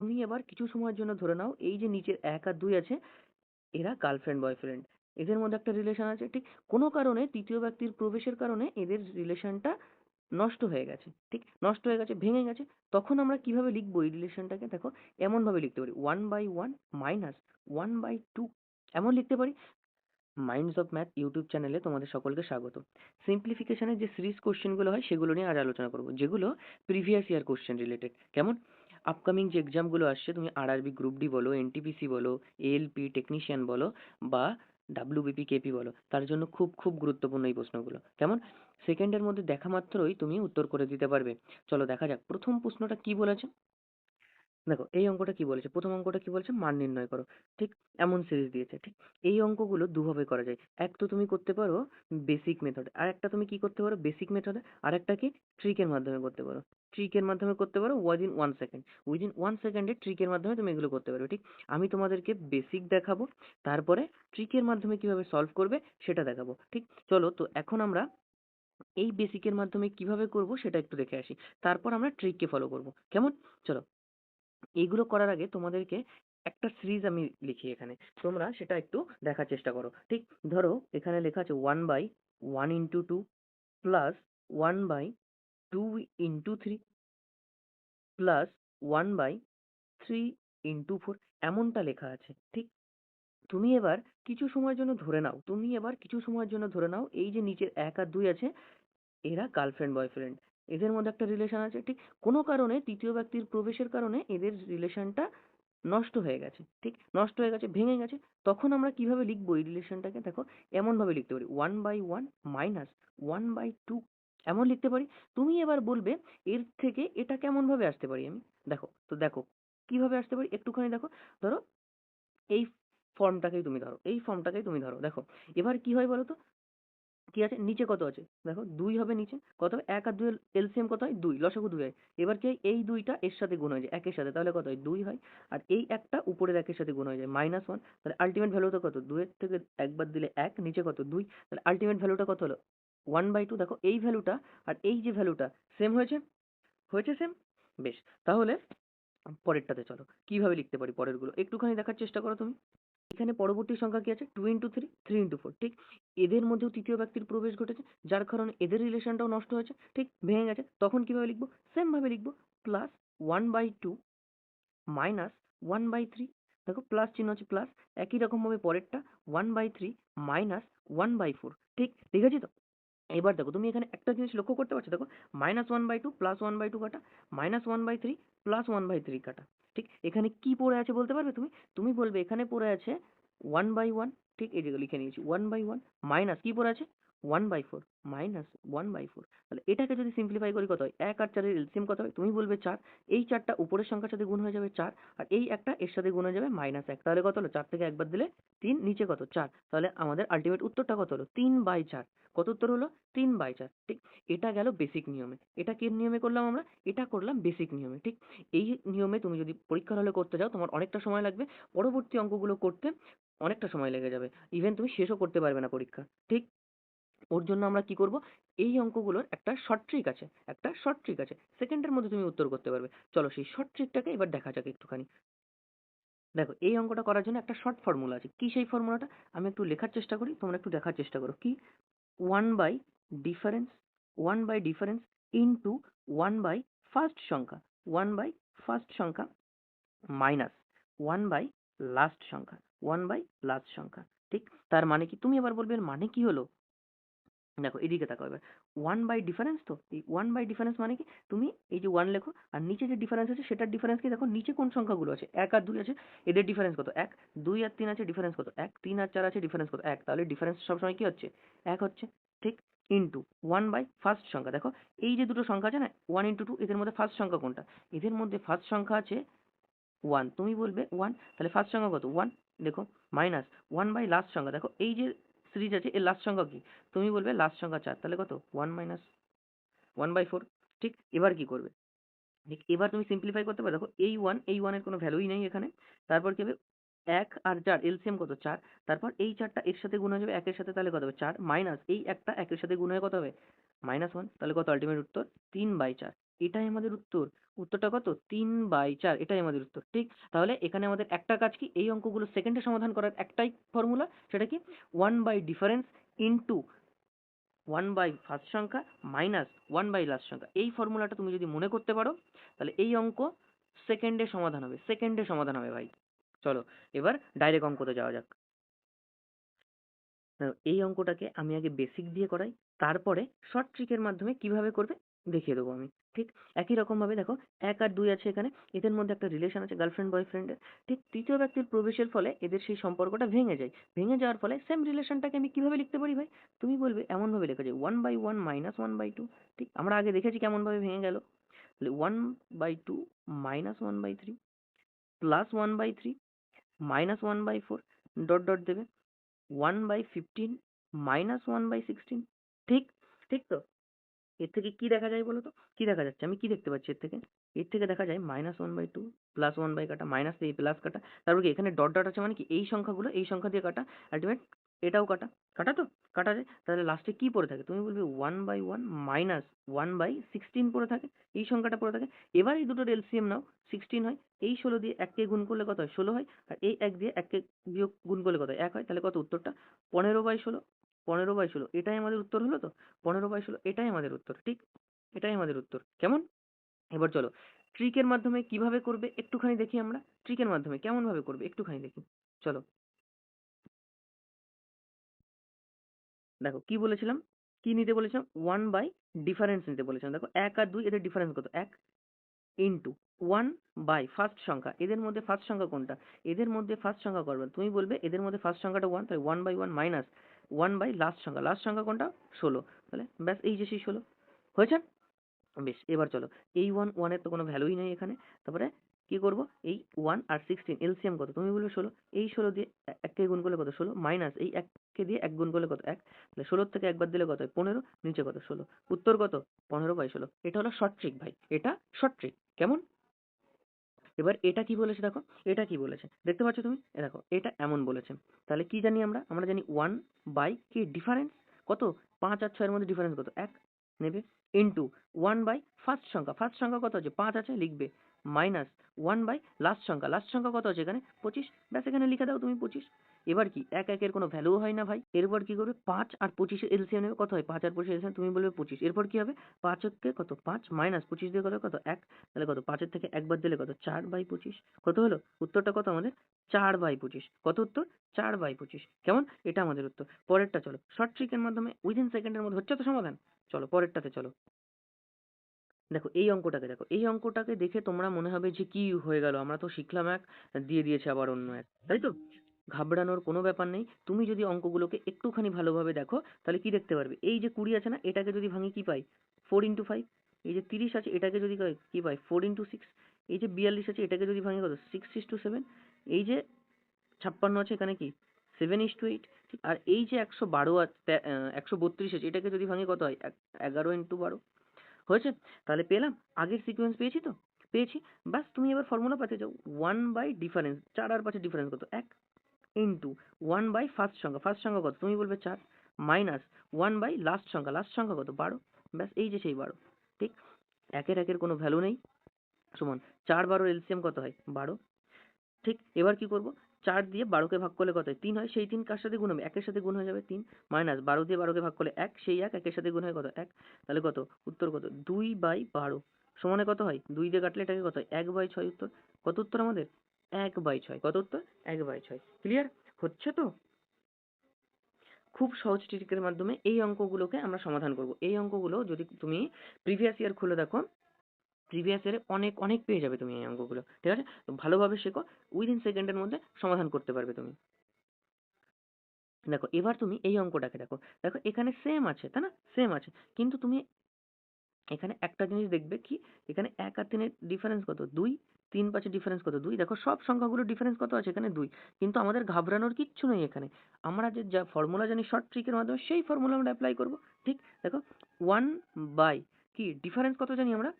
তুমি এবার কিছু সময়ের জন্য ধরে নাও এই যে নিচের ১ আর ২ আছে, এরা গার্লফ্রেন্ড বয়ফ্রেন্ড। এদের মধ্যে একটা রিলেশন আছে, ঠিক? কোনো কারণে তৃতীয় ব্যক্তির প্রবেশের কারণে এদের রিলেশনটা নষ্ট হয়ে গেছে, ঠিক? নষ্ট হয়ে গেছে, ভেঙে গেছে। তখন আমরা কিভাবে লিখবো এই রিলেশনটাকে? দেখো, এমনভাবে লিখতে পারি 1/1 মাইনাস 1/2, এমন লিখতে পারি। মাইন্ডস অফ ম্যাথ ইউটিউব চ্যানেলে তোমাদের সকলকে স্বাগত। সিম্পলিফিকেশনের যে সিরিজ কোশ্চেনগুলো হয় সেগুলো নিয়ে আজ আলোচনা করবো, যেগুলো প্রিভিয়াস ইয়ার কোশ্চেন রিলেটেড। কেমন? আপকামিং যে এক্সামগুলো আসছে, তুমি আরআরবি গ্রুপ ডি বলো, এনটিপিসি বলো, এএলপি টেকনিশিয়ান বলো, বা ডাব্লিউবিপি কেপি বলো, তার জন্য খুব খুব গুরুত্বপূর্ণ এই প্রশ্নগুলো। কেমন? সেকেন্ডের মধ্যে দেখা মাত্রই তুমি উত্তর করে দিতে পারবে। চলো দেখা যাক প্রথম প্রশ্নটা কি বলেছে। দেখো এই অঙ্কটা কি বলেছে, প্রথম অঙ্কটা কি বলেছে, মান নির্ণয় করো। ঠিক? এমন সিরিজ দিয়েছে। ঠিক? এই অঙ্কগুলো দুভাবে করা যায়। এক তো তুমি করতে পারো বেসিক মেথডে, আর একটা তুমি কি করতে পারো বেসিক মেথডে, আর একটা কি ট্রিকের মাধ্যমে করতে পারো। ট্রিকের মাধ্যমে করতে পারো উইদিন 1 সেকেন্ড। উইদিন 1 সেকেন্ডে ট্রিকের মাধ্যমে তুমি এগুলো করতে পারবে। ঠিক? আমি তোমাদেরকে বেসিক দেখাবো, তারপরে ট্রিকের মাধ্যমে কিভাবে সলভ করবে সেটা দেখাবো। ঠিক? চলো তো এখন আমরা এই বেসিকের মাধ্যমে কিভাবে করব সেটা একটু দেখে আসি, তারপর আমরা ট্রিককে ফলো করব। কেমন? চলো, এইগুলো করার আগে তোমাদেরকে একটা সিরিজ আমি লিখি এখানে, তোমরা সেটা একটু দেখার চেষ্টা করো। ঠিক? ধরো এখানে লেখা আছে 1/1 × 2 প্লাস 1/2 × 3 প্লাস 1/3 × 4, এমনটা লেখা আছে। ঠিক? তুমি এবার কিছু সময়ের জন্য ধরে নাও, এই যে নিচের ১ আর ২ আছে, এরা গার্লফ্রেন্ড বয়ফ্রেন্ড। এদের মধ্যে একটা রিলেশন আছে, ঠিক? কোনো কারণে তৃতীয় ব্যক্তির প্রবেশের কারণে এদের রিলেশনটা নষ্ট হয়ে গেছে, ঠিক? নষ্ট হয়ে গেছে, ভেঙে গেছে। তখন আমরা কিভাবে লিখবো এই রিলেশনটাকে? দেখো, এমনভাবে লিখতে পারি 1/1 মাইনাস 1/2, এমন লিখতে পারি। তুমি এবার বলবে এর থেকে এটা কেমনভাবে আসতে পারি আমি? দেখো কিভাবে আসতে পারি একটুখানি দেখো। ধরো এই ফর্মটাকেই তুমি ধরো। দেখো এবার কি হয় বলো তো? কি আছে নিচে, কত আছে দেখো, 2 হবে নিচে, কত হবে 1 আর 2 এর এলসিএম কত হয় 2, লসাগু 2 হয়। এবার কি হয়, এই 2টা এর সাথে গুণ হয়ে যায় 1 এর সাথে, তাহলে কত হয় 2 হয়। আর এই একটা উপরের 1 এর সাথে গুণ হয়ে যায় -1, তাহলে আলটিমেট ভ্যালুটা কত, 2 এর থেকে একবার দিলে 1, নিচে কত 2, তাহলে আলটিমেট ভ্যালুটা কত হলো 1/2। দেখো এই ভ্যালুটা আর এই যে ভ্যালুটা সেম হয়েছে, সেম। বেশ, তাহলে পরেরটাতে চলো কিভাবে লিখতে পারি পরেরগুলো একটুখানি দেখার চেষ্টা করো তুমি। এখানে পরবর্তী সংখ্যা কি আছে 2 × 3, 3 × 4। ঠিক? এদের মধ্যেও তৃতীয় ব্যক্তির প্রবেশ ঘটেছে, যার কারণে এদের রিলেশনটাও নষ্ট হয়েছে, ঠিক? ভেঙে গেছে। তখন কিভাবে লিখবো? সেম ভাবে লিখবো, প্লাস 1/2 মাইনাস 1/3। দেখো প্লাস চিহ্ন আছে, প্লাস। একই রকম ভাবে পরেরটা 1/3 মাইনাস 1/4। ঠিক? লিখেছি তো? এবার দেখো তুমি এখানে একটা জিনিস লক্ষ্য করতে পারছো, দেখো -1/2 প্লাস 1/2 কাটা, -1/3 প্লাস 1/3 কাটা। ঠিক? এখানে কি পড়ে আছে বলতে পারবে তুমি? তুমি বলবে এখানে পড়ে আছে 1/1। ঠিক? এই যে লিখে নিয়েছি 1/1 মাইনাস কি পড়ে আছে 1/4 মাইনাস 1/4। তাহলে এটাকে যদি সিম্পলিফাই করি কত হয়, 1 আর 4 এর এলসিএম কত হয়? তুমি বলবে 4। এই 4টা উপরের সংখ্যার সাথে গুণ হয়ে যাবে 4, আর এই একটা এর সাথে গুণ হয়ে যাবে -1। তাহলে কত হলো, 4 থেকে একবার দিলে 3, নিচে কত 4। তাহলে আমাদের আলটিমেট উত্তরটা কত হলো 3/4। কত উত্তর হলো 3/4। ঠিক? এটা গেল বেসিক নিয়মে। এটা কি নিয়মে করলাম আমরা? এটা করলাম বেসিক নিয়মে। ঠিক? এই নিয়মে তুমি যদি পরীক্ষার হলে করতে যাও তোমার অনেকটা সময় লাগবে, পরবর্তী অঙ্কগুলো করতে অনেকটা সময় লেগে যাবে, ইভেন তুমি শেষও করতে পারবে না পরীক্ষা। ঠিক? ওর জন্য আমরা কি করব, এই অঙ্কগুলোর একটা শর্ট ট্রিক আছে, সেকেন্ডের মধ্যে তুমি উত্তর করতে পারবে। চলো সেই শর্ট ট্রিকটাকে এবার দেখা যাক একটুখানি। দেখো এই অঙ্কটা করার জন্য একটা শর্ট ফর্মুলা আছে। কি সেই ফর্মুলাটা? আমি একটু লেখার চেষ্টা করি, তোমরা একটু দেখার চেষ্টা করো। কি? 1 by difference, 1 by difference into 1 by first সংখ্যা, 1 বাই ফার্স্ট সংখ্যা মাইনাস 1 বাই লাস্ট সংখ্যা, 1 বাই লাস্ট সংখ্যা। ঠিক? তার মানে কি? তুমি এবার বলবে এর মানে কি হলো? দেখো এদিকে তাকাও এবার। 1 বাই ডিফারেন্স, তো এই 1 বাই ডিফারেন্স মানে কি? তুমি এই যে 1 লেখো, আর নিচে যে ডিফারেন্স আছে সেটার ডিফারেন্স কি দেখো, নিচে কোন সংখ্যাগুলো আছে 1 আর 2 আছে, এদের ডিফারেন্স কত 1, 2 আর 3 আছে ডিফারেন্স কত 1, 3 আর 4 আছে ডিফারেন্স কত 1, তাহলে ডিফারেন্স সবসময় কি হচ্ছে 1 হচ্ছে। ঠিক? ইনটু 1 বাই ফার্স্ট সংখ্যা। দেখো এই যে দুটো সংখ্যা আছে না 1 × 2, এদের মধ্যে ফার্স্ট সংখ্যা কোনটা? এদের মধ্যে ফার্স্ট সংখ্যা আছে 1, তুমি বলবে 1, তাহলে ফার্স্ট সংখ্যা কত 1, দেখো মাইনাস 1 বাই লাস্ট সংখ্যা। দেখো এই যে সিরিজ আছে এর লাস্ট সংখ্যা কি? তুমি বলবে লাস্ট সংখ্যা 4, তাহলে কত 1 মাইনাস 1/4। ঠিক? এবার কি করবে? ঠিক এবার তুমি সিম্পলিফাই করতে পারো। দেখো এই 1 এর কোনো ভ্যালুই নেই এখানে। তারপর কি হবে, 1 আর 4 এলসিএম কত 4, তারপর এই 4টা এর সাথে গুণ হয়ে যাবে 1 এর সাথে, তাহলে কত হবে 4, মাইনাস এই একটা 1 এর সাথে গুণ হয়ে কত হবে -1, তাহলে কত আলটিমেট উত্তর 3/4। এটাই আমাদের উত্তর। উত্তরটা কত? 3/4, এটাই আমাদের উত্তর। ঠিক? তাহলে এখানে আমাদের একটা কাজ কি, এই অঙ্কগুলো সেকেন্ডে সমাধান করার একটাই ফর্মুলা, সেটা কি? 1/ডিফারেন্স ইনটু 1/ফার্স্ট সংখ্যা মাইনাস 1/লাস্ট সংখ্যা। এই ফর্মুলাটা তুমি যদি মনে করতে পারো তাহলে এই অঙ্ক সেকেন্ডে সমাধান হবে, সেকেন্ডে সমাধান হবে ভাই। চলো এবার ডাইরেক্ট অঙ্কতে যাওয়া যাক। এই অঙ্কটাকে আমি আগে বেসিক দিয়ে করাই, তারপরে শর্ট ট্রিকের মাধ্যমে কিভাবে করবে দেখিয়ে দেবো আমি। ঠিক একই রকম ভাবে দেখো 1 আর 2 আছে এখানে, এদের মধ্যে একটা রিলেশন আছে গার্লফ্রেন্ড বয়ফ্রেন্ডের। ঠিক তৃতীয় ব্যক্তির প্রবেশের ফলে এদের সেই সম্পর্কটা ভেঙে যায়, ভেঙে যাওয়ার ফলে সেম রিলেশনটাকে আমি কিভাবে লিখতে পারি ভাই? তুমি বলবে এমন ভাবে লেখা যায় 1/1 মাইনাস 1/2। ঠিক আমরা আগে দেখেছি কেমন ভাবে ভেঙে গেল। তাহলে 1/2 minus 1/3 plus 1/3 minus 1/4 dot dot দেবে 1/15 মাইনাস 1/16। ঠিক? ঠিক তো? এর থেকে কি দেখা যায় বলো তো? কি দেখা যাচ্ছে? আমি কি দেখতে পাচ্ছি এর থেকে? এর থেকে দেখা যায় -1/2 প্লাস 1 বাই কাটা মাইনাস দিয়ে প্লাস কাটা, তারপর কি এখানে ডট ডট আছে মানে কি এই সংখ্যাগুলো এই সংখ্যা দিয়ে কাটা, আলটিমেট এটাও কাটা, কাটা তো? কাটা যায়। তাহলে লাস্টে কি পড়ে থাকে? তুমি বলবে 1/1 মাইনাস 1/16 পড়ে থাকে, এই সংখ্যাটা পড়ে থাকে। এবার এই দুটোর এলসিএম নাও, 16 হয়। এই 16 দিয়ে 1 কে গুণ করলে কত হয়? 16 হয়। আর এই 1 দিয়ে 1 কে বিয়োগ গুণ করলে কত হয়? 1 হয়। তাহলে কত উত্তরটা? 15/16। 15/16 এটাই আমাদের উত্তর হলো তো? 15/16 এটাই আমাদের উত্তর। ঠিক? এটাই আমাদের উত্তর। কেমন? এবার চলো ট্রিকের মাধ্যমে কিভাবে করবে একটুখানি দেখি আমরা। ট্রিকের মাধ্যমে কেমন ভাবে করবে একটুখানি দেখি। চলো দেখো কি বলেছিলাম, কি নিতে বলেছিলাম? 1/ডিফারেন্স নিতে বলেছিলাম। দেখো 1 আর 2 এদের ডিফারেন্স কত? 1 ইন্টু 1/ফার্স্ট সংখ্যা, এদের মধ্যে ফার্স্ট সংখ্যা কোনটা? এদের মধ্যে ফার্স্ট সংখ্যা করবে, তুমি বলবে এদের মধ্যে ফার্স্ট সংখ্যাটা 1, তাই 1/1 মাইনাস 1/লাস্ট সংখ্যা, লাস্ট সংখ্যা কোনটা? 16। তাহলে ব্যাস এই যে সেই 16 হয়েছে। বেশ এবার চলো এই 1 এর তো কোনো ভ্যালুই নেই এখানে। তারপরে কি করব? এই 1 আর 16 এলসিএম কত? তুমি বলবে 16। এই 16 দিয়ে 1 কে গুণ করলে কত? 16 মাইনাস এই 1 কে দিয়ে 1 গুণ করলে কত? 1। তাহলে 16 থেকে 1 বাদ দিলে কত হয়? 15। নিচে কত? 16। উত্তর কত? 15/16। এটা হলো শর্ট ট্রিক ভাই, এটা শর্ট ট্রিক। কেমন? এবার এটা কি বলেছে দেখো, এটা কি বলেছে দেখতে পাচ্ছ তুমি? দেখো এটা এমন বলেছে। তাহলে কি জানি আমরা? আমরা জানি 1 কি ডিফারেন্স কত? 5 আর 6 এর মধ্যে ডিফারেন্স কত? 1 নেবে ইনটু 1/ফার্স্ট সংখ্যা, ফার্স্ট সংখ্যা কত আছে? 5 আছে, লিখবে মাইনাস 1/লাস্ট সংখ্যা, লাস্ট সংখ্যা কত আছে এখানে? 25। ব্যাস এখানে লিখে দাও তুমি 25। এবার কি 1 এর কোনো ভ্যালু হয় না ভাই। এরপর কি করবে? 5 আর 25 এর এলসিএম নেবে, কত হয়? 5 আর 25 এলসিএম, তুমি বলবে 25। এরপর কি হবে? 5 হচ্ছে কত? 5 মাইনাস 25 দিয়ে কত? কত? 1। তাহলে কত? 5 এর থেকে 1 বাদ দিলে কত? 4/25। কত হলো? উত্তরটা কত আমাদের? 4/25। কত উত্তর? 4/25। কেমন? এটা আমাদের উত্তর। পরেরটা চলো শর্ট ট্রিকের মাধ্যমে উইদিন সেকেন্ডের মধ্যে হচ্ছে তো সমাধান। চলো পরেরটাতে চলো। দেখো এই অঙ্কটাকে দেখো, এই অঙ্কটাকে দেখে তোমরা মনে হবে যে কি হয়ে গেল, আমরা তো শিখলাম এক, দিয়ে দিয়েছে আবার অন্য এক, তাই তো? ঘাবড়ানোর কোনো ব্যাপার নেই। তুমি যদি অঙ্কগুলোকে একটুখানি ভালোভাবে দেখো তাহলে কি দেখতে পারবে? এই যে 20 আছে না, এটাকে যদি ভাঙি কি পাই? 4 × 5। এই যে 30 আছে এটাকে যদি কি পাই? 4 × 6। এই যে 42 আছে এটাকে যদি ভাঙি কত? 6:7। এই যে 56 আছে এখানে কি? 7:8। ঠিক আর এই যে 112 132 আছে এটাকে যদি ভাঙি কত হয়? 11 × 12 হয়েছে। তাহলে পেলাম, আগের সিকোয়েন্স পেয়েছি তো? পেয়েছি। ব্যাস তুমি এবার ফর্মুলা পাতে যাও। 1/ডিফারেন্স, 4 আর 5 এর ডিফারেন্স কত? 1 ইন্টু 1/ফার্স্ট সংখ্যা, ফার্স্ট সংখ্যা কত? তুমি বলবে 4 মাইনাস 1/লাস্ট সংখ্যা, লাস্ট সংখ্যা কত? 12। ব্যাস এই যে সেই 12। ঠিক? একের কোনো ভ্যালু নেই, সমান 4 12 এলসিএম কত হয়? 12। ঠিক এবার কি করব? 4 দিয়ে 12 কে ভাগ করলে কত হয়? 3 হয়। সেই 3 কার সাথে গুণ হবে? 1 এর সাথে গুণ হয়ে যাবে 3 মাইনাস 12 দিয়ে 12 কে ভাগ করলে 1, সেই 1 1 এর সাথে গুণ হয় কত? 1। তাহলে কত? উত্তর কত? 2/12 সমানে কত হয়? 2 দিয়ে কাটলে এটাকে কত হয়? 1/6 উত্তর। কত উত্তর আমাদের? 1/6। কত উত্তর? 1/6। ক্লিয়ার? হচ্ছে তো? খুব সহজ ট্রিকের মাধ্যমে এই অঙ্কগুলোকে আমরা সমাধান করব। এই অঙ্কগুলো যদি তুমি প্রিভিয়াস ইয়ার খুলে দেখো, প্রিভিয়াস ইয়ারে অনেক অনেক পেয়ে যাবে তুমি এই অঙ্কগুলো। ঠিক আছে? তো ভালোভাবে শেখো, উইদিন সেকেন্ডের মধ্যে সমাধান করতে পারবে তুমি। দেখো এবার তুমি এই অঙ্কটাকে দেখো, দেখো এখানে সেম আছে তাই না? সেম আছে, কিন্তু তুমি এখানে একটা জিনিস দেখবে কি, এখানে 1 আর 3 এর ডিফারেন্স কত? 2। 3 5 এর ডিফারেন্স কত? 2। দেখো সব সংখ্যাগুলোর ডিফারেন্স কত আছে? এখানে 2। কিন্তু আমাদের ঘাবড়ানোর কিচ্ছু নেই এখানে। আমরা যে যা ফর্মুলা জানি শর্ট ট্রিকের মাধ্যমে, সেই ফর্মুলা আমরা অ্যাপ্লাই করব। ঠিক? দেখো 1 বাই কি ডিফারেন্স কত জানি আমরা?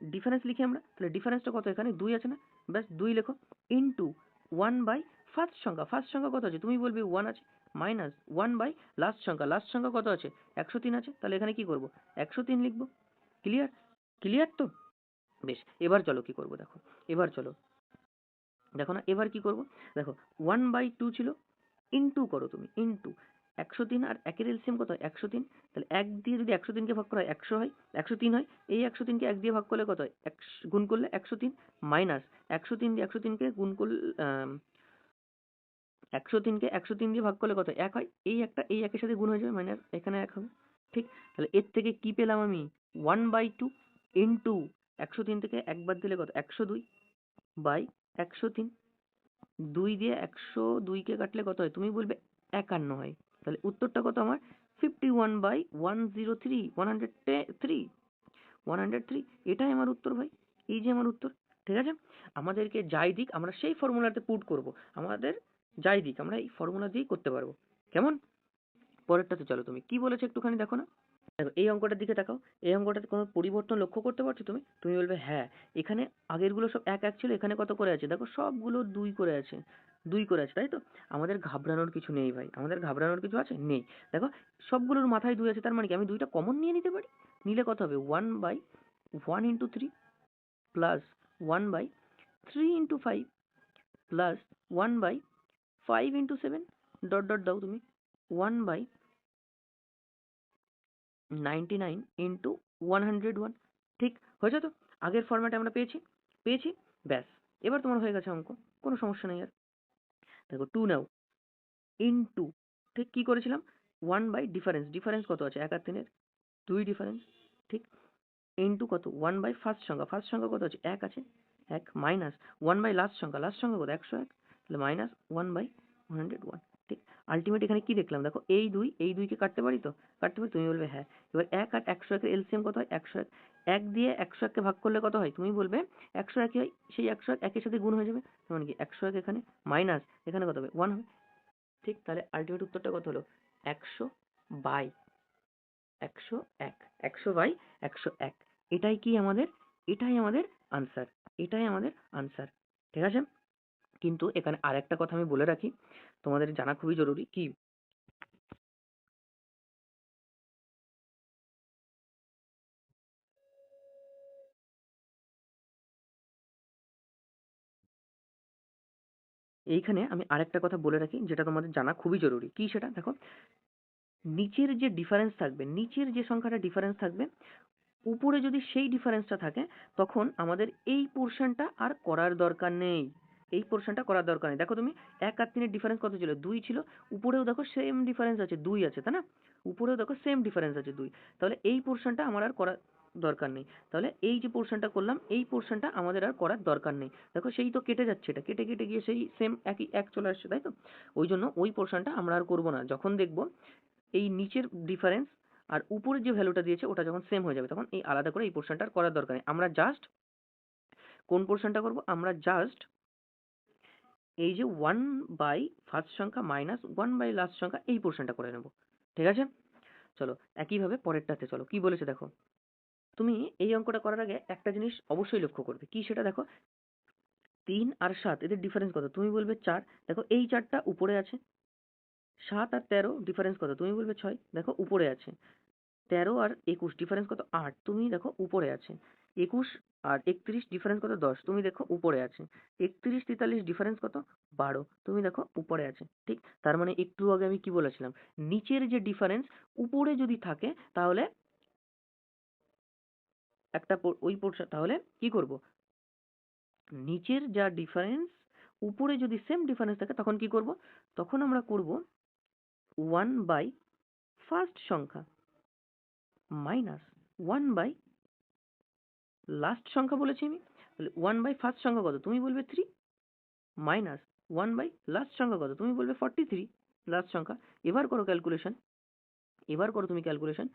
ডিফারেন্স লিখি আমরা, তাহলে ডিফারেন্সটা কত? এখানে 2 আছে না? ব্যাস 2 লেখো ইনটু 1/ফার্স্ট সংখ্যা, ফার্স্ট সংখ্যা কত আছে? তুমি বলবে 1 আছে, মাইনাস 1/লাস্ট সংখ্যা, লাস্ট সংখ্যা কত আছে? 103 আছে। তাহলে এখানে কি করব? 103 লিখব। ক্লিয়ার? ক্লিয়ার তো? বেশ, এবার চলো কি করব দেখো, এবার চলো দেখো না এবার কি করব, দেখো 1/2 ছিল, ইনটু করো তুমি, ইনটু 103 আর একের এলসিএম কত হয় 103, তাহলে 1 দিয়ে যদি 103কে ভাগ করা হয় 100 হয়, 103 হয়, এই 103কে 1 দিয়ে ভাগ করলে কত হয়, গুণ করলে 103, মাইনাস 103 দিয়ে 103কে গুণ করলে 103কে 103 দিয়ে ভাগ করলে কত হয়? 1 হয়, এই একটা এই একের সাথে গুণ হয়ে যাবে, মাইনাস এখানে 1 হবে, ঠিক? তাহলে এর থেকে কি পেলাম আমি, 1/2 ইনটু 103 থেকে 1 বাদ দিলে কত 102 বাই 103, 2 দিয়ে 102কে কাটলে কত হয় তুমি বলবে 51 হয়, তাহলে উত্তরটা কত আমার 51/103, 103, এটাই আমার উত্তর ভাই, এই যে আমার উত্তর। ঠিক আছে, আমাদেরকে যাই দিক আমরা সেই ফর্মুলাতে পুট করব, আমাদের যাই দিক আমরা এই ফর্মুলা দিয়েই করতে পারবো। কেমন? পরেরটাতে চলো, তুমি কি বলেছো একটুখানি দেখো না। দেখো এই অঙ্কটার দিকে তাকাও, এই অঙ্কটাতে কোনো পরিবর্তন লক্ষ্য করতে পারছো তুমি? তুমি বলবে হ্যাঁ, এখানে আগেরগুলো সব 1 1 ছিল, এখানে কত করে আছে দেখো, সবগুলো 2 করে আছে, 2 করে আছে, তাই তো? আমাদের ঘাবড়ানোর কিছু নেই ভাই, আমাদের ঘাবড়ানোর কিছু আছে নেই। দেখো সবগুলোর মাথায় 2 আছে, তার মানে কি আমি 2টা কমন নিয়ে নিতে পারি, নিলে কত হবে 1/1 into 3 plus 1/3 into 5 plus 1/5 into 7 dot dot দাও তুমি 1/99 ইন্টু 101, ঠিক হয়েছে তো? আগের ফরম্যাটে আমরা পেয়েছি, পেয়েছি, ব্যাস এবার তোমার হয়ে গেছে অঙ্ক, কোনো সমস্যা নেই আর। দেখো 2 নাও, ইন্টু, ঠিক কি করেছিলাম 1 বাই ডিফারেন্স, ডিফারেন্স কত আছে 1 আর 3 এর 2 ডিফারেন্স, ঠিক, ইন্টু কত 1 বাই ফার্স্ট সংখ্যা, ফার্স্ট সংখ্যা কত আছে 1 আছে, 1 মাইনাস 1 বাই লাস্ট সংখ্যা, লাস্ট সংখ্যা কত 101, তাহলে মাইনাস 1/101, ঠিক। আলটিমেট এখানে কি দেখলাম দেখো, এই 2 এই 2কে কাটতে পারি তো, কাটতে পারি, তুমি বলবে হ্যাঁ। এবার 1 আর 101 এর এলসিএম কত হয় 101, 1 দিয়ে 101কে ভাগ করলে কত হয় তুমি বলবে 101 হয়, সেই 101 একের সাথে গুণ হয়ে যাবে, তার মানে কি 101 এখানে মাইনাস এখানে কত হবে 1 হবে, ঠিক। তাহলে আলটিমেট উত্তরটা কত হলো 100 বাই 101, 100 বাই 101, এটাই কি আমাদের, এটাই আমাদের আনসার, এটাই আমাদের আনসার। ঠিক আছে, কিন্তু এখানে আরেকটা কথা আমি বলে রাখি, তোমাদের জানা খুবই জরুরি, কি এইখানে আমি আরেকটা কথা বলে রাখি যেটা তোমাদের জানা খুবই জরুরি, কি সেটা দেখো, নিচের যে ডিফারেন্স থাকবে, নিচের যে সংখ্যাটা ডিফারেন্স থাকবে, উপরে যদি সেই ডিফারেন্সটা থাকে তখন আমাদের এই পোর্শনটা আর করার দরকার নেই, এই পোর্শনটা করার দরকার নেই। দেখো তুমি 1 আর 3 এর ডিফারেন্স কত ছিল 2 ছিল, উপরেও দেখো সেম ডিফারেন্স আছে 2 আছে, তাই না? উপরেও দেখো সেম ডিফারেন্স আছে 2, তাহলে এই পোর্শনটা আমার আর করার দরকার নেই, তাহলে এই যে পোর্শনটা করলাম এই পোর্শনটা আমাদের আর করার দরকার নেই। দেখো সেই তো কেটে যাচ্ছে, এটা কেটে কেটে গিয়ে সেই সেম একই 1 চলে আসছে, তাই তো? ওই জন্য ওই পোর্শনটা আমরা আর করবো না, যখন দেখবো এই নিচের ডিফারেন্স আর উপরের যে ভ্যালুটা দিয়েছে ওটা যখন সেম হয়ে যাবে তখন এই আলাদা করে এই পোর্শনটা আর করার দরকার নেই। আমরা জাস্ট কোন পোর্শনটা করব, আমরা জাস্ট এই যে 1 বাই ফার্স্ট সংখ্যা মাইনাস 1 বাই লাস্ট সংখ্যা এই পোর্শনটা করে নেব। ঠিক আছে, চলো একইভাবে পরেরটাতে চলো, কি বলেছে দেখো, তুমি এই অঙ্কটা করার আগে একটা জিনিস অবশ্যই লক্ষ্য করবে, কি সেটা দেখো, 3 আর 7 এদের ডিফারেন্স কত তুমি বলবে 4, দেখো এই 4টা উপরে আছে, 7 আর 13 ডিফারেন্স কত তুমি বলবে 6, দেখো উপরে আছে, 13 আর 21 ডিফারেন্স কত 8, তুমি দেখো উপরে আছে, 21 আর 31 ডিফারেন্স কত 10, তুমি দেখো উপরে আছে, 31 43 ডিফারেন্স কত 12, তুমি দেখো উপরে আছে, ঠিক। তার মানে একটু আগে আমি কি বলেছিলাম, নিচের যে ডিফারেন্স উপরে যদি থাকে তাহলে একটা ওই পোর্শন, তাহলে কি করব, নিচের যা ডিফারেন্স উপরে যদি সেম ডিফারেন্স থাকে তখন কি করব, তখন আমরা করব 1 বাই ফার্স্ট সংখ্যা মাইনাস 1 বাই লাস্ট সংখ্যা বলেছি আমি, তাহলে 1 বাই ফার্স্ট সংখ্যা কত তুমি বলবে 3, মাইনাস 1 বাই লাস্ট সংখ্যা কত তুমি বলবে 43 লাস্ট সংখ্যা। এবার করো ক্যালকুলেশন, এবার করো তুমি ক্যালকুলেশন,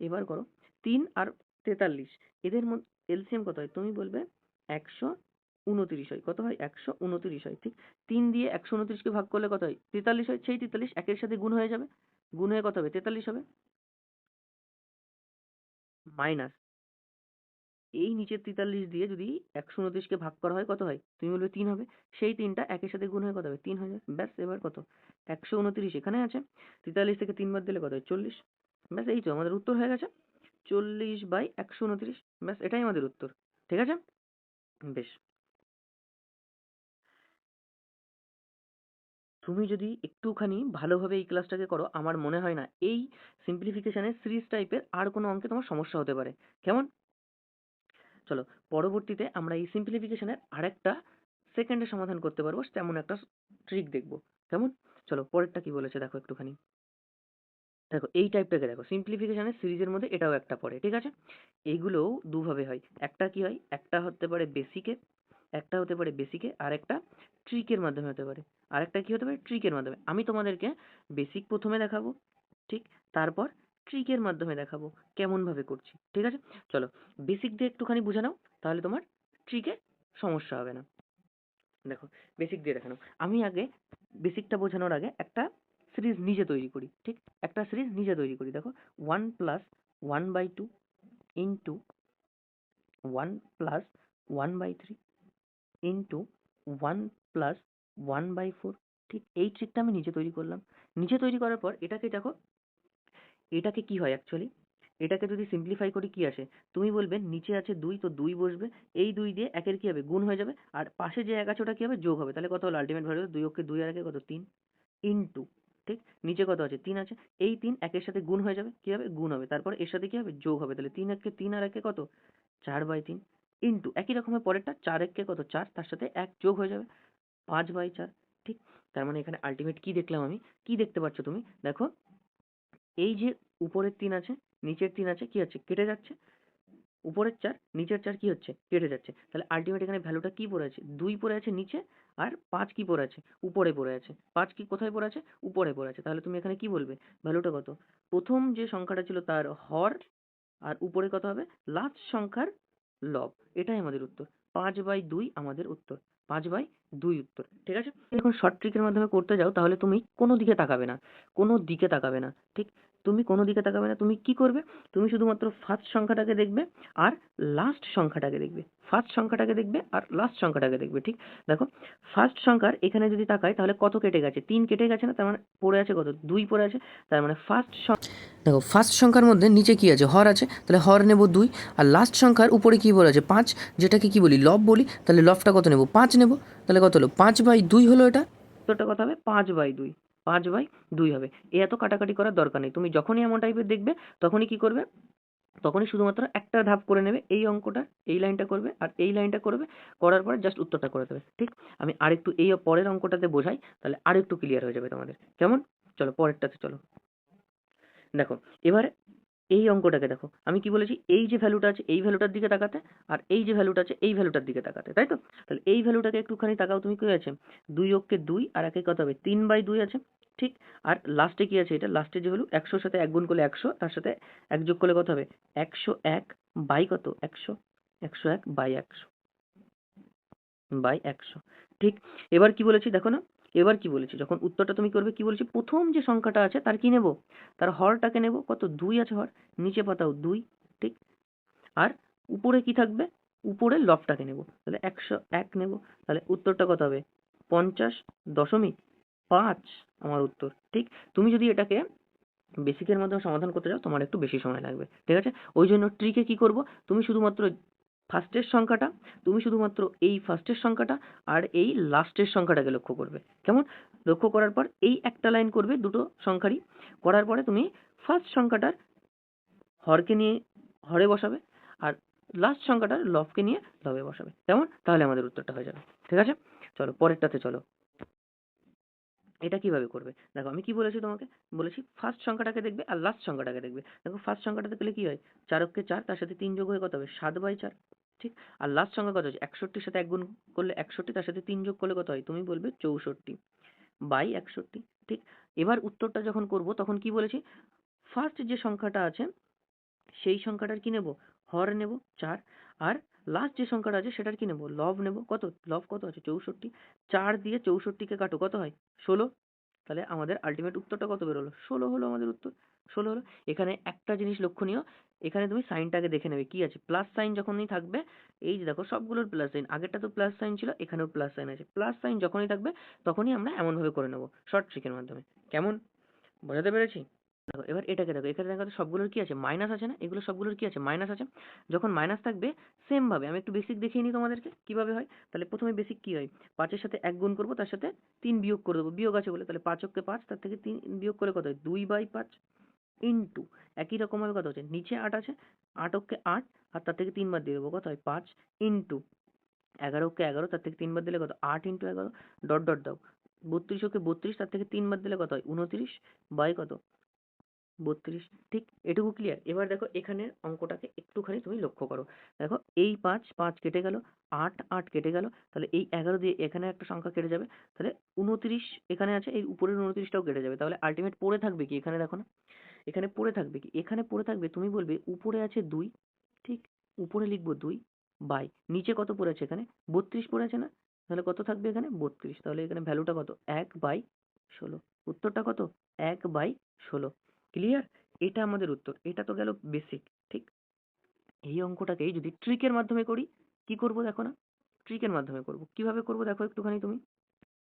এবার করো 3 আর 43 এদের মধ্যে এলসিএম কত হয় তুমি বলবে 129 হয়, কত হয় 129 হয়, ঠিক। 3 দিয়ে 129কে ভাগ করলে কত হয় 43 হয়, সেই 43 একের সাথে গুণ হয়ে যাবে, গুণ হয়ে কত হবে 43 হবে, মাইনাস এই নিচের 43 দিয়ে যদি 129কে ভাগ করা হয় কত হয় তুমি বলবে 3 হবে, সেই 3টা একের সাথে গুণ হয়ে কত হবে 3 হয়ে যাবে, ব্যাস এবার কত 129 এখানে আছে, 43 থেকে 3 বাদ দিলে কত হয় 40, ব্যাস এই তো আমাদের উত্তর হয়ে গেছে। 40/129, ব্যাস এটাই আমাদের উত্তর। ঠিক আছে? বেশ। তুমি যদি একটুখানি ভালোভাবে এই ক্লাসটাকে করো, আমার মনে হয় না এই সিম্পলিফিকেশনের সিরিজ টাইপের আর কোনো অঙ্কে তোমার সমস্যা হতে পারে। কেমন? চলো, পরবর্তীতে আমরা এই সিম্পলিফিকেশনের আরেকটা সেকেন্ডে সমাধান করতে পারবো, তেমন একটা ট্রিক দেখবো। কেমন? চলো, পরেরটা কি বলেছে দেখো একটুখানি। দেখো এই টাইপটাকে দেখো, সিম্পলিফিকেশনের সিরিজের মধ্যে এটাও একটা পড়ে, ঠিক আছে? এইগুলোও দুভাবে হয়। একটা কি হয়, একটা হতে পারে বেসিকে, একটা হতে পারে বেসিকে, আর একটা ট্রিকের মাধ্যমে হতে পারে। আর একটা কি হতে পারে, ট্রিকের মাধ্যমে। আমি তোমাদেরকে বেসিক প্রথমে দেখাবো, ঠিক, তারপর ট্রিকের মাধ্যমে দেখাবো কেমন ভাবে করছি, ঠিক আছে? চলো, বেসিক দিয়ে একটুখানি বুঝে নাও, তাহলে তোমার ট্রিকে সমস্যা হবে না। দেখো, বেসিক দিয়ে দেখানো, আমি আগে বেসিকটা বোঝানোর আগে একটা সিরিজ নিজে তৈরি করি, ঠিক, একটা সিরিজ নিজে তৈরি করি। দেখো, 1+1/2 ইন্টু 1+1/3 ইন্টু 1+1/4, ঠিক, এই ট্রিকটা আমি নিজে তৈরি করলাম। নিজে তৈরি করার পর এটাকে দেখো, এটাকে কি হয় অ্যাকচুয়ালি, এটাকে যদি সিম্পলিফাই করি কি আসে, তুমি বলবে নিচে আছে 2, তো 2 বসবে, এই 2 দিয়ে একের কি হবে, গুণ হয়ে যাবে, আর পাশে যে 1 আছে ওটা কি হবে, যোগ হবে। তাহলে কত হলো আলটিমেট ভ্যালু, 2 অক্ষে 2 আর একে কত, 3, ইন্টু, ঠিক, নিচে কত আছে, 3 আছে, এই 3 একের সাথে গুণ হয়ে যাবে, কি হবে, গুণ হবে, তারপর এর সাথে কি হবে, যোগ হবে। তাহলে 3 একে 3 আর একে কত, 4/3, ইন্টু একই রকমের পরেরটা 4 একে কত, 4, তার সাথে 1 যোগ হয়ে যাবে, 5/4, ঠিক। তার মানে এখানে আলটিমেট কি দেখলাম আমি, কি দেখতে পাচ্ছ তুমি দেখো, এই যে উপরের 3 আছে, নিচের 3 আছে, কি আছে, কেটে যাচ্ছে, উপরের 4 নিচের 4 কি হচ্ছে, কেটে যাচ্ছে। তাহলে আলটিমেট এখানে ভ্যালুটা কি পড়ে আছে, 2 পড়ে আছে নিচে, আর 5 কি পড়ে আছে, উপরে পড়ে আছে। 5 কি কোথায় পড়ে আছে, উপরে পড়ে আছে। তাহলে তুমি এখানে কি বলবে, ভ্যালুটা কত, প্রথম যে সংখ্যাটা ছিল তার হর, আর উপরে কত হবে, লাস্ট সংখ্যার লব। এটাই আমাদের উত্তর, 5/2 আমাদের উত্তর, 5/2 উত্তর, ঠিক আছে? এখন শর্ট ট্রিকের মাধ্যমে করতে যাও, তাহলে তুমি কোনো দিকে তাকাবে না, কোনো দিকে তাকাবে না, ঠিক, তুমি কোনো দিকে তাকাবে না। তুমি কি করবে, তুমি শুধুমাত্র ফার্স্ট সংখ্যাটাকে দেখবে আর লাস্ট সংখ্যাটাকে দেখবে, ফার্স্ট সংখ্যাটাকে দেখবে আর লাস্ট সংখ্যাটাকে দেখবে, ঠিক। দেখো, ফার্স্ট সংখ্যার এখানে যদি তাকাই তাহলে কত কেটে গেছে, 3 কেটে গেছে না, তার মানে পড়ে আছে কত, 2 পড়ে আছে। তার মানে দেখো, ফার্স্ট সংখ্যার মধ্যে নিচে কি আছে, হর আছে, তাহলে হর নেব 2, আর লাস্ট সংখ্যার উপরে কি বলে আছে, 5, যেটাকে কি বলি, লব বলি। তাহলে লবটা কত নেব, 5 নেব। তাহলে কত হলো, 5/2 হলো এটা। তোরটা কত হবে, 5/2, 5/2 হবে। এ এত কাটাকাটি করার দরকার নেই। তুমি যখনই এমন টাইপের দেখবে, তখনই কি করবে, তখনই শুধুমাত্র একটা ধাপ করে নেবে, এই অঙ্কটা, এই লাইনটা করবে আর এই লাইনটা করবে, করার পরে জাস্ট উত্তরটা করে দেবে, ঠিক। আমি আরেকটু এই পরের অঙ্কটাতে বোঝাই, তাহলে আরেকটু ক্লিয়ার হয়ে যাবে তোমাদের। কেমন? চলো পরেরটাতে চলো। দেখো, এবারে এই অঙ্কটাকে দেখো, আমি কি বলেছি, এই যে ভ্যালুটা আছে এই ভ্যালুটার দিকে তাকাতে, আর এই যে ভ্যালুটা আছে এই ভ্যালুটার দিকে তাকাতে, তাই তো? তাহলে এই ভ্যালুটাকে একটুখানি তাকাও, তুমি কি আছে, 2 অক্ষে 2 আর একে কত হবে, 3/2 আছে, ঠিক। আর লাস্টে কি আছে, এটা লাস্টে যে ভ্যালু, 100-র সাথে 1 গুণ করলে 100, তার সাথে 1 যোগ করলে কত হবে, 101 বাই কত, 100, 101 বাই 100, ঠিক। এবার কি বলেছি দেখো না, এবার কি বলেছি, যখন উত্তরটা তুমি করবে, কি বলেছি, প্রথম যে সংখ্যাটা আছে তার কি নেব, তার হরটাকে নেব, কত, 2 আছে হর, নিচে পাতাও 2, ঠিক। আর উপরে কি থাকবে, উপরে লবটাকে নেব, তাহলে 101 নেব। তাহলে উত্তরটা কত হবে, 50.5 আমার উত্তর, ঠিক। তুমি যদি এটাকে বেসিকের মাধ্যমে সমাধান করতে চাও, তোমার একটু বেশি সময় লাগবে, ঠিক আছে? ওই জন্য ট্রিকে কি করব, তুমি শুধুমাত্র ফার্স্টের সংখ্যাটা, তুমি শুধুমাত্র এই ফার্স্টের সংখ্যাটা আর এই লাস্টের সংখ্যাটাকে লক্ষ্য করবে। কেমন? লক্ষ্য করার পর এই একটা লাইন করবে দুটো সংখ্যারই, করার পরে তুমি ফার্স্ট সংখ্যাটার হরকে নিয়ে হরে বসাবে, আর লাস্ট সংখ্যাটার লবকে নিয়ে লবে বসাবে। কেমন? তাহলে আমাদের উত্তরটা হয়ে যাবে, ঠিক আছে? চলো পরেরটাতে চলো। এটা কিভাবে করবে, দেখো আমি কি বলেছি তোমাকে, বলেছি ফার্স্ট সংখ্যাটাকে দেখবে আর লাস্ট সংখ্যাটাকে দেখবে। দেখো, ফার্স্ট সংখ্যাটাতে পেলে কি হয়, 4 অক্ষে 4, তার সাথে 3 যোগ হয়ে কত হবে, 7/4, ঠিক। আর লাস্ট সংখ্যা কত হচ্ছে, 61-র সাথে 1 গুণ করলে 61, তার সাথে 3 যোগ করলে কত হয়, তুমি বলবে 64/61, ঠিক। এবার উত্তরটা যখন করব, তখন কি বলেছি, ফার্স্ট যে সংখ্যাটা আছে সেই সংখ্যাটার কি নেব, হর নেব 4, আর লাস্ট যে সংখ্যাটা আছে সেটার কি নেব, লব নেব। কত, লব কত আছে, 64, 4 দিয়ে 64কে কাটো, কত হয়, 16। তাহলে আমাদের আলটিমেট উত্তরটা কত বেরোলো, 16 হলো আমাদের উত্তর, 16 হলো। এখানে একটা জিনিস লক্ষণীয়, এখানে তুমি সাইনটাকে দেখে নেবে, কি আছে, প্লাস সাইন যখনই থাকবে, এই যে দেখো সবগুলোর প্লাস সাইন, আগেরটা তো প্লাস সাইন ছিল, এখানেও প্লাস সাইন আছে, প্লাস সাইন যখনই থাকবে তখনই আমরা এমনভাবে করে নেবো শর্ট ট্রিকের মাধ্যমে। কেমন? বোঝাতে পেরেছি? দেখো এবার এটাকে দেখো, এখানে দেখো তো সবগুলোর কি আছে, মাইনাস আছে না, এগুলো সবগুলোর কি আছে, মাইনাস আছে। যখন মাইনাস থাকবে সেম ভাবে আমি একটু বেসিক দেখিয়ে নিই তোমাদেরকে কিভাবে হয়। তাহলে প্রথমে বেসিক কি হয়, 5-এর সাথে 1 গুণ করবো, তার সাথে 3 বিয়োগ করে দেবো, বিয়োগ আছে বলে, তাহলে 5 অক্ষে 5, তার থেকে 3 বিয়োগ করে কত হয়, 2/5 ইন্টু, একই রকম ভাবে কত হচ্ছে, নিচে 8 আছে, 8 অক্ষে 8, আর তার থেকে 3 বার দিয়ে দেবো, কত হয় 5 ইন্টু 11 অক্ষে 11, তার থেকে 3 বার দিলে কত, 8 ইন্টু 11, ডট ডট দাও, 32 অক্ষে 32, তার থেকে 3 বার দিলে কত হয় 29 বাই কত, 32। ঠিক, এটুকু ক্লিয়ার। এবার দেখো এখানের অঙ্কটাকে একটুখানি তুমি লক্ষ্য করো। দেখো এই 5 5 কেটে গেল, 8 8 কেটে গেল, তাহলে এই 11 দিয়ে এখানে একটা সংখ্যা কেটে যাবে, তাহলে 29 এখানে আছে, এই উপরের 29টাও কেটে যাবে, তাহলে আলটিমেট পড়ে থাকবে কি, এখানে দেখো না, এখানে পড়ে থাকবে কি, এখানে পড়ে থাকবে, তুমি বলবে উপরে আছে 2, ঠিক, উপরে লিখবো 2 বাই, নিচে কত পড়ে আছে এখানে 32 পড়ে আছে না, তাহলে কত থাকবে এখানে 32, তাহলে এখানে ভ্যালুটা কত 1/16, উত্তরটা কত 1/16। ক্লিয়ার? এটা আমাদের উত্তর। এটা তো গেল বেসিক। ঠিক, এই অঙ্কটাকেই যদি ট্রিকের মাধ্যমে করি, কি করব দেখো না, ট্রিকের মাধ্যমে করব, কিভাবে করব দেখো একটুখানি তুমি।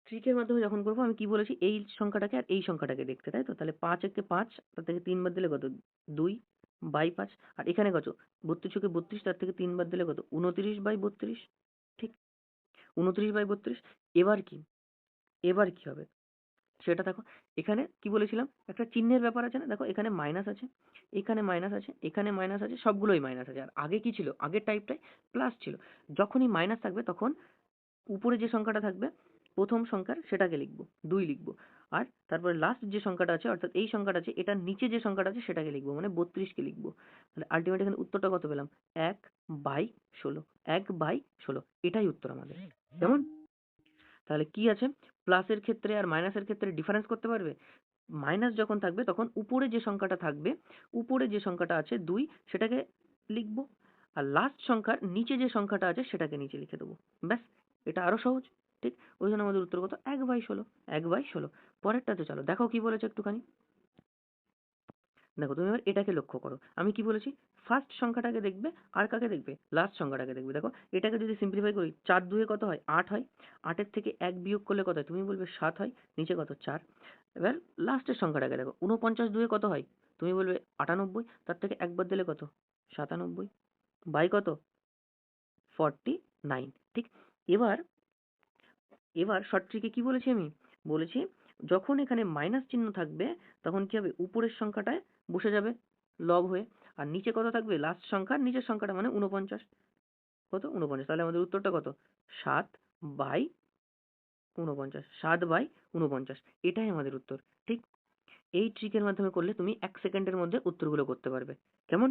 ট্রিকের মাধ্যমে যখন করবো, আমি কি বলেছি, এই সংখ্যাটাকে আর এই সংখ্যাটাকে দেখতে, তাই তো, তাহলে 5 একে 5, তার থেকে 3 বার দিলে কত 2/5, আর এখানে কত 32 একে 32, তার থেকে 3 বার দিলে কত 29/32। ঠিক, 29/32। এবার কি, এবার কি হবে সেটা দেখো, এখানে কি বলেছিলাম, একটা চিহ্নের ব্যাপার আছে না, দেখো এখানে মাইনাস আছে, এখানে মাইনাস আছে, এখানে মাইনাস আছে, সবগুলোই মাইনাস আছে, আর আগে কি ছিল, আগের টাইপটাই প্লাস ছিল। যখনই মাইনাস থাকবে তখন উপরে যে সংখ্যাটা থাকবে প্রথম সংখ্যার সেটাকে লিখবো, 2 লিখবো, আর তারপরে লাস্ট যে সংখ্যাটা আছে অর্থাৎ এই সংখ্যাটা আছে, এটার নিচে যে সংখ্যাটা আছে সেটাকে লিখবো, মানে 32কে লিখবো। তাহলে আলটিমেট এখানে উত্তরটা কত পেলাম, 1/16, 1/16, এটাই উত্তর আমাদের। কেমন? তাহলে কি আছে, প্লাসের ক্ষেত্রে আর মাইনাসের ক্ষেত্রে ডিফারেন্স করতে পারবে। মাইনাস যখন থাকবে তখন উপরে যে সংখ্যাটা থাকবে, উপরে যে সংখ্যাটা আছে 2, সেটাকে লিখবো, আর লাস্ট সংখ্যার নিচে যে সংখ্যাটা আছে সেটাকে নিচে লিখে দেবো, ব্যাস। এটা আরো সহজ। ঠিক, ওই জন্য আমাদের উত্তর কত, 1/16, 1/16। পরেরটাতে চলো দেখো কি বলেছে একটুখানি। দেখো তুমি এবার এটাকে লক্ষ্য করো, আমি কি বলেছি, ফার্স্ট সংখ্যাটাকে দেখবে, আর কাকে দেখবে, লাস্ট সংখ্যাটাকে দেখবে। দেখো এটাকে যদি সিম্পলিফাই করি, 4 2 কত হয় 8 হয়, 8-এর থেকে 1 বিয়োগ করলে কত হয়, তুমি বলবে 7 হয়, নিচে কত 4। এবার লাস্টের সংখ্যাটাকে দেখো, 49 2 কত হয়, তুমি বলবে 98, তার থেকে একবার দিলে কত 97 বাই কত 49। ঠিক, এবার এবার শর্ট ট্রিকে কি বলেছি আমি, বলেছি যখন এখানে মাইনাস চিহ্ন থাকবে তখন কি হবে, উপরের সংখ্যাটায় বসে যাবে লব হয়ে, আর নিচে কত থাকবে, লাস্ট সংখ্যা নিচের সংখ্যাটা মানে 49, কত 49, তাহলে আমাদের উত্তরটা কত 7/49, 7/49, এটাই আমাদের উত্তর। ঠিক, এই ট্রিকের মাধ্যমে করলে তুমি 1 সেকেন্ডের মধ্যে উত্তরগুলো করতে পারবে। কেমন?